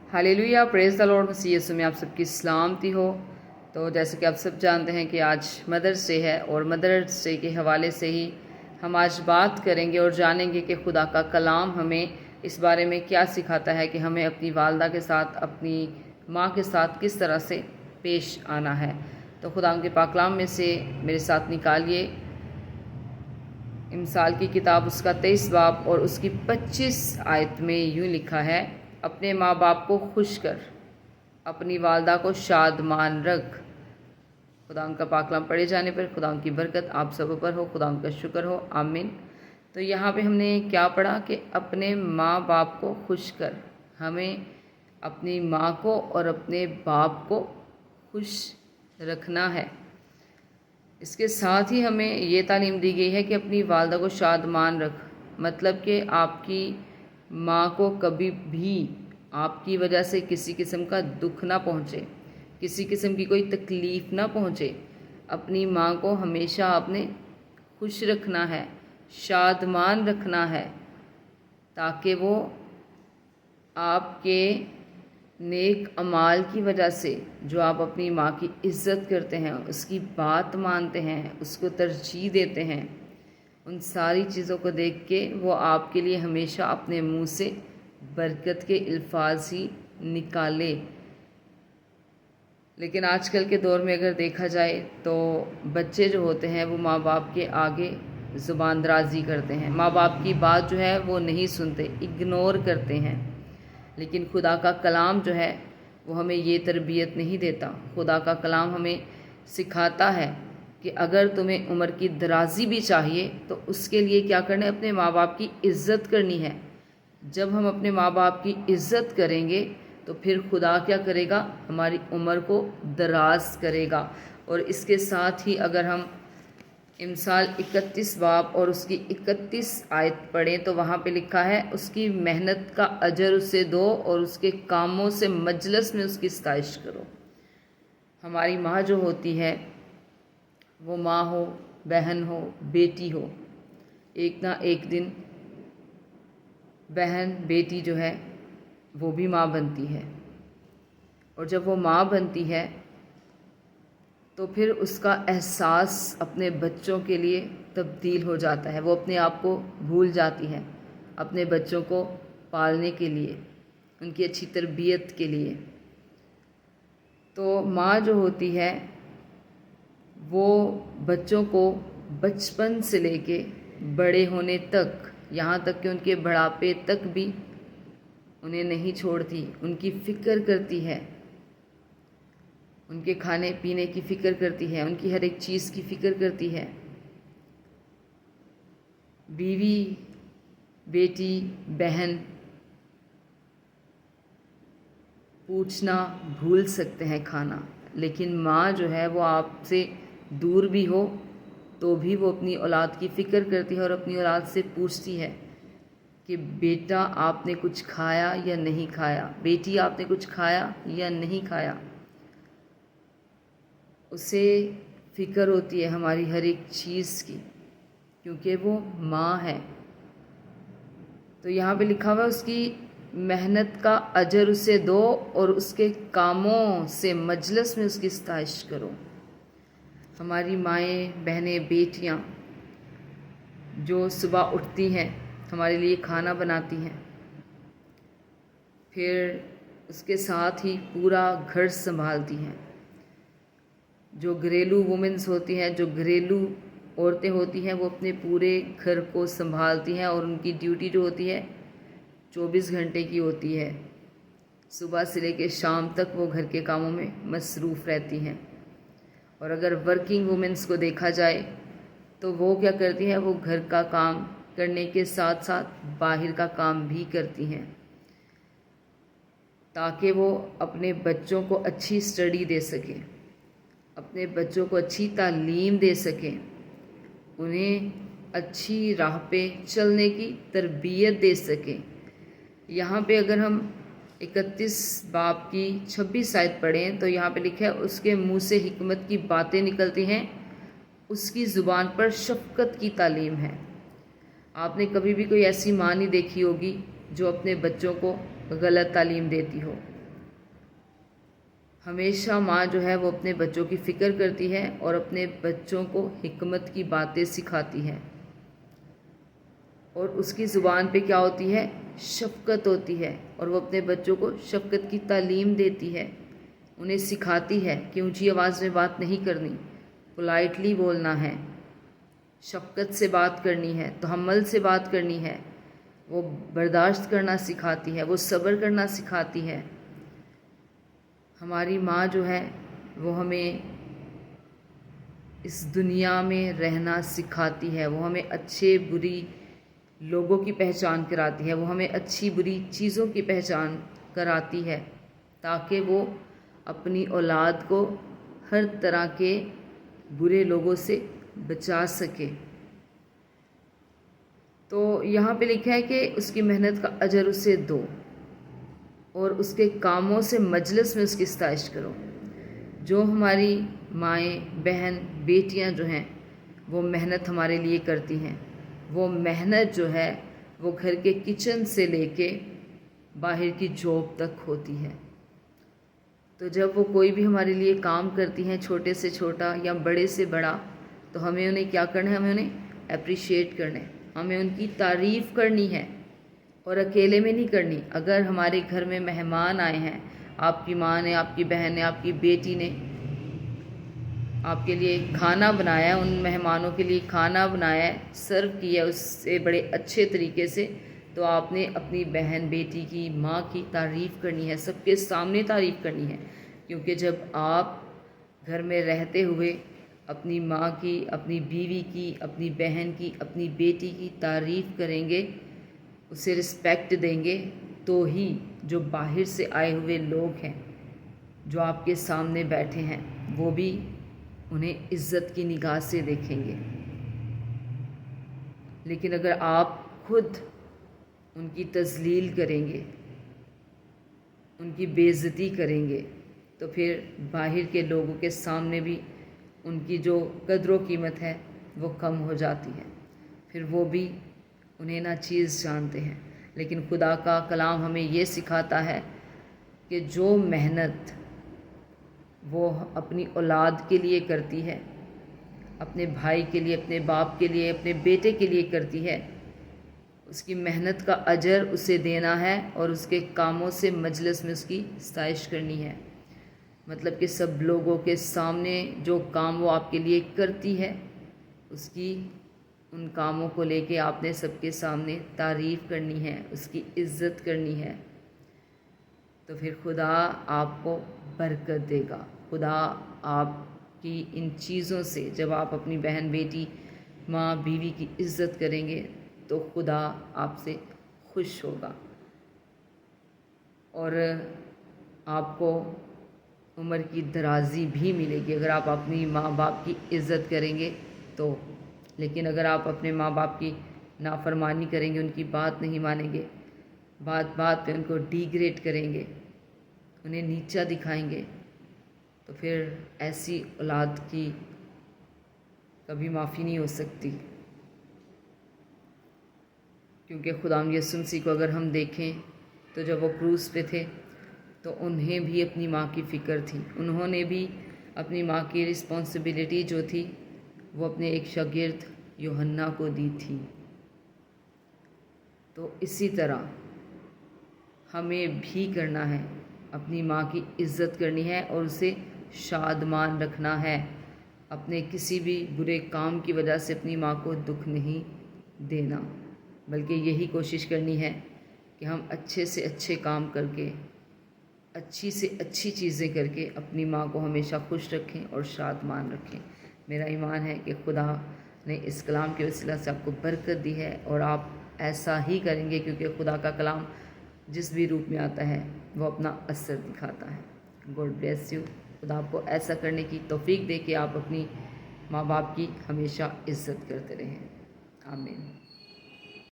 Hallelujah, praise the Lord. मसीह यीशु में आप सबकी सलामती हो। तो जैसे कि आप सब जानते हैं कि आज मदर्स डे है और मदर्स डे के हवाले से ही हम आज बात करेंगे और जानेंगे कि खुदा का कलाम हमें इस बारे में क्या सिखाता है कि हमें अपनी वालदा के साथ, अपनी माँ के साथ किस तरह से पेश आना है। तो खुदा के पाक कलाम में से मेरे साथ निकालिए इमसाल की किताब, उसका 23 बाब और उसकी 25 आयत में यूँ लिखा है, अपने माँ बाप को खुश कर, अपनी वालदा को शादमान रख। खुदा का पाक कलाम पढ़े जाने पर खुदा की बरकत आप सब पर हो, खुदा का शुक्र हो, आमीन। तो यहाँ पे हमने क्या पढ़ा कि अपने माँ बाप को खुश कर। हमें अपनी माँ को और अपने बाप को खुश रखना है। इसके साथ ही हमें ये तालीम दी गई है कि अपनी वालदा को शादमान रख, मतलब कि आपकी माँ को कभी भी आपकी वजह से किसी किस्म का दुख ना पहुँचे, किसी किस्म की कोई तकलीफ़ ना पहुँचे। अपनी माँ को हमेशा आपने खुश रखना है, शादमान रखना है, ताकि वो आपके नेक अमाल की वजह से, जो आप अपनी माँ की इज़्ज़त करते हैं, उसकी बात मानते हैं, उसको तरजीह देते हैं, उन सारी चीज़ों को देख के वो आपके लिए हमेशा अपने मुंह से बरकत के अल्फाज ही निकाले। लेकिन आजकल के दौर में अगर देखा जाए तो बच्चे जो होते हैं वो माँ बाप के आगे ज़ुबान दराजी करते हैं, माँ बाप की बात जो है वो नहीं सुनते, इग्नोर करते हैं। लेकिन खुदा का कलाम जो है वो हमें ये तरबियत नहीं देता। खुदा का कलाम हमें सिखाता है कि अगर तुम्हें उम्र की दराजी भी चाहिए तो उसके लिए क्या करना है, अपने माँ बाप की इज़्ज़त करनी है। जब हम अपने माँ बाप की इज़्ज़त करेंगे तो फिर खुदा क्या करेगा, हमारी उम्र को दराज करेगा। और इसके साथ ही अगर हम इमसाल 31 बाब और उसकी 31 आयत पढ़ें तो वहाँ पे लिखा है, उसकी मेहनत का अजर उसे दो और उसके कामों से मजलिस में उसकी सताइश करो। हमारी माँ जो होती है, वो माँ हो, बहन हो, बेटी हो, एक ना एक दिन बहन बेटी जो है वो भी माँ बनती है। और जब वो माँ बनती है तो फिर उसका एहसास अपने बच्चों के लिए तब्दील हो जाता है। वो अपने आप को भूल जाती है अपने बच्चों को पालने के लिए, उनकी अच्छी तरबियत के लिए। तो माँ जो होती है वो बच्चों को बचपन से लेके बड़े होने तक, यहाँ तक कि उनके बुढ़ापे तक भी उन्हें नहीं छोड़ती, उनकी फ़िक्र करती है, उनके खाने पीने की फ़िक्र करती है, उनकी हर एक चीज़ की फ़िक्र करती है। बीवी, बेटी, बहन पूछना भूल सकते हैं खाना, लेकिन माँ जो है वो आपसे दूर भी हो तो भी वो अपनी औलाद की फ़िक्र करती है और अपनी औलाद से पूछती है कि बेटा आपने कुछ खाया या नहीं खाया, बेटी आपने कुछ खाया या नहीं खाया। उसे फ़िक्र होती है हमारी हर एक चीज़ की, क्योंकि वो माँ है। तो यहाँ पे लिखा हुआ है, उसकी मेहनत का अजर उसे दो और उसके कामों से मजलिस में उसकी सताइश करो। हमारी माएँ, बहनें, बेटियाँ जो सुबह उठती हैं, हमारे लिए खाना बनाती हैं, फिर उसके साथ ही पूरा घर संभालती हैं। जो घरेलू वुमेन्स होती हैं, जो घरेलू औरतें होती हैं, वो अपने पूरे घर को संभालती हैं और उनकी ड्यूटी जो होती है 24 घंटे की होती है। सुबह से लेकर शाम तक वो घर के कामों में मसरूफ़ रहती हैं। और अगर वर्किंग वुमेन्स को देखा जाए तो वो क्या करती हैं, वो घर का काम करने के साथ साथ बाहर का काम भी करती हैं, ताकि वो अपने बच्चों को अच्छी स्टडी दे सकें, अपने बच्चों को अच्छी तालीम दे सकें, उन्हें अच्छी राह पे चलने की तरबियत दे सकें। यहाँ पे अगर हम 31 बाब की 26 आयत पढ़ें तो यहाँ पे लिखा है, उसके मुंह से हिकमत की बातें निकलती हैं, उसकी ज़ुबान पर शफ़क़त की तालीम है। आपने कभी भी कोई ऐसी माँ नहीं देखी होगी जो अपने बच्चों को गलत तालीम देती हो। ہمیشہ ماں جو ہے وہ اپنے بچوں کی فکر کرتی ہے اور اپنے بچوں کو حکمت کی باتیں سکھاتی ہے، اور اس کی زبان پہ کیا ہوتی ہے؟ شفقت ہوتی ہے، اور وہ اپنے بچوں کو شفقت کی تعلیم دیتی ہے، انہیں سکھاتی ہے کہ اونچی آواز میں بات نہیں کرنی، پولائٹلی بولنا ہے، شفقت سے بات کرنی ہے، تحمل سے بات کرنی ہے، وہ برداشت کرنا سکھاتی ہے، وہ صبر کرنا سکھاتی ہے۔ ہماری ماں جو ہے وہ ہمیں اس دنیا میں رہنا سکھاتی ہے، وہ ہمیں اچھے بری لوگوں کی پہچان کراتی ہے، وہ ہمیں اچھی بری چیزوں کی پہچان کراتی ہے، تاکہ وہ اپنی اولاد کو ہر طرح کے برے لوگوں سے بچا سکے۔ تو یہاں پہ لکھا ہے کہ اس کی محنت کا اجر اسے دو، اور اس کے کاموں سے مجلس میں اس کی ستائش کرو۔ جو ہماری مائیں، بہن، بیٹیاں جو ہیں وہ محنت ہمارے لیے کرتی ہیں، وہ محنت جو ہے وہ گھر کے کچن سے لے کے باہر کی جاب تک ہوتی ہے۔ تو جب وہ کوئی بھی ہمارے لیے کام کرتی ہیں، چھوٹے سے چھوٹا یا بڑے سے بڑا، تو ہمیں انہیں کیا کرنا ہے؟ ہمیں انہیں اپریشیٹ کرنا ہے، ہمیں ان کی تعریف کرنی ہے، اور اکیلے میں نہیں کرنی۔ اگر ہمارے گھر میں مہمان آئے ہیں، آپ کی ماں نے، آپ کی بہن نے، آپ کی بیٹی نے آپ کے لیے کھانا بنایا ہے، ان مہمانوں کے لیے کھانا بنایا ہے، سرو کیا اس سے بڑے اچھے طریقے سے، تو آپ نے اپنی بہن، بیٹی کی، ماں کی تعریف کرنی ہے، سب کے سامنے تعریف کرنی ہے، کیونکہ جب آپ گھر میں رہتے ہوئے اپنی ماں کی، اپنی بیوی کی، اپنی بہن کی، اپنی بیٹی کی تعریف کریں گے، اسے رسپیکٹ دیں گے، تو ہی جو باہر سے آئے ہوئے لوگ ہیں، جو آپ کے سامنے بیٹھے ہیں، وہ بھی انہیں عزت کی نگاہ سے دیکھیں گے۔ لیکن اگر آپ خود ان کی تذلیل کریں گے، ان کی بے عزتی کریں گے، تو پھر باہر کے لوگوں کے سامنے بھی ان کی جو قدر و قیمت ہے وہ کم ہو جاتی ہے، پھر وہ بھی انہیں ناچیز جانتے ہیں۔ لیکن خدا کا کلام ہمیں یہ سکھاتا ہے کہ جو محنت وہ اپنی اولاد کے لیے کرتی ہے، اپنے بھائی کے لیے، اپنے باپ کے لیے، اپنے بیٹے کے لیے کرتی ہے، اس کی محنت کا اجر اسے دینا ہے، اور اس کے کاموں سے مجلس میں اس کی ستائش کرنی ہے۔ مطلب کہ سب لوگوں کے سامنے جو کام وہ آپ کے لیے کرتی ہے، اس کی ان کاموں کو لے کے آپ نے سب کے سامنے تعریف کرنی ہے، اس کی عزت کرنی ہے، تو پھر خدا آپ کو برکت دے گا۔ خدا آپ کی ان چیزوں سے، جب آپ اپنی بہن، بیٹی، ماں، بیوی کی عزت کریں گے، تو خدا آپ سے خوش ہوگا، اور آپ کو عمر کی درازی بھی ملے گی اگر آپ اپنی ماں باپ کی عزت کریں گے تو۔ لیکن اگر آپ اپنے ماں باپ کی نافرمانی کریں گے، ان کی بات نہیں مانیں گے، بات بات پہ ان کو ڈیگریڈ کریں گے، انہیں نیچا دکھائیں گے، تو پھر ایسی اولاد کی کبھی معافی نہیں ہو سکتی۔ کیونکہ خدا یسوع مسیح کو اگر ہم دیکھیں تو جب وہ کروس پہ تھے تو انہیں بھی اپنی ماں کی فکر تھی، انہوں نے بھی اپنی ماں کی رسپانسبلٹی جو تھی وہ اپنے ایک شاگرد یوحنا کو دی تھی۔ تو اسی طرح ہمیں بھی کرنا ہے، اپنی ماں کی عزت کرنی ہے اور اسے شادمان رکھنا ہے، اپنے کسی بھی برے کام کی وجہ سے اپنی ماں کو دکھ نہیں دینا، بلکہ یہی کوشش کرنی ہے کہ ہم اچھے سے اچھے کام کر کے، اچھی سے اچھی چیزیں کر کے اپنی ماں کو ہمیشہ خوش رکھیں اور شادمان رکھیں۔ میرا ایمان ہے کہ خدا نے اس کلام کے وسیلہ سے آپ کو برکت دی ہے، اور آپ ایسا ہی کریں گے، کیونکہ خدا کا کلام جس بھی روپ میں آتا ہے وہ اپنا اثر دکھاتا ہے۔ God bless you. خدا آپ کو ایسا کرنے کی توفیق دے کہ آپ اپنی ماں باپ کی ہمیشہ عزت کرتے رہیں۔ آمین۔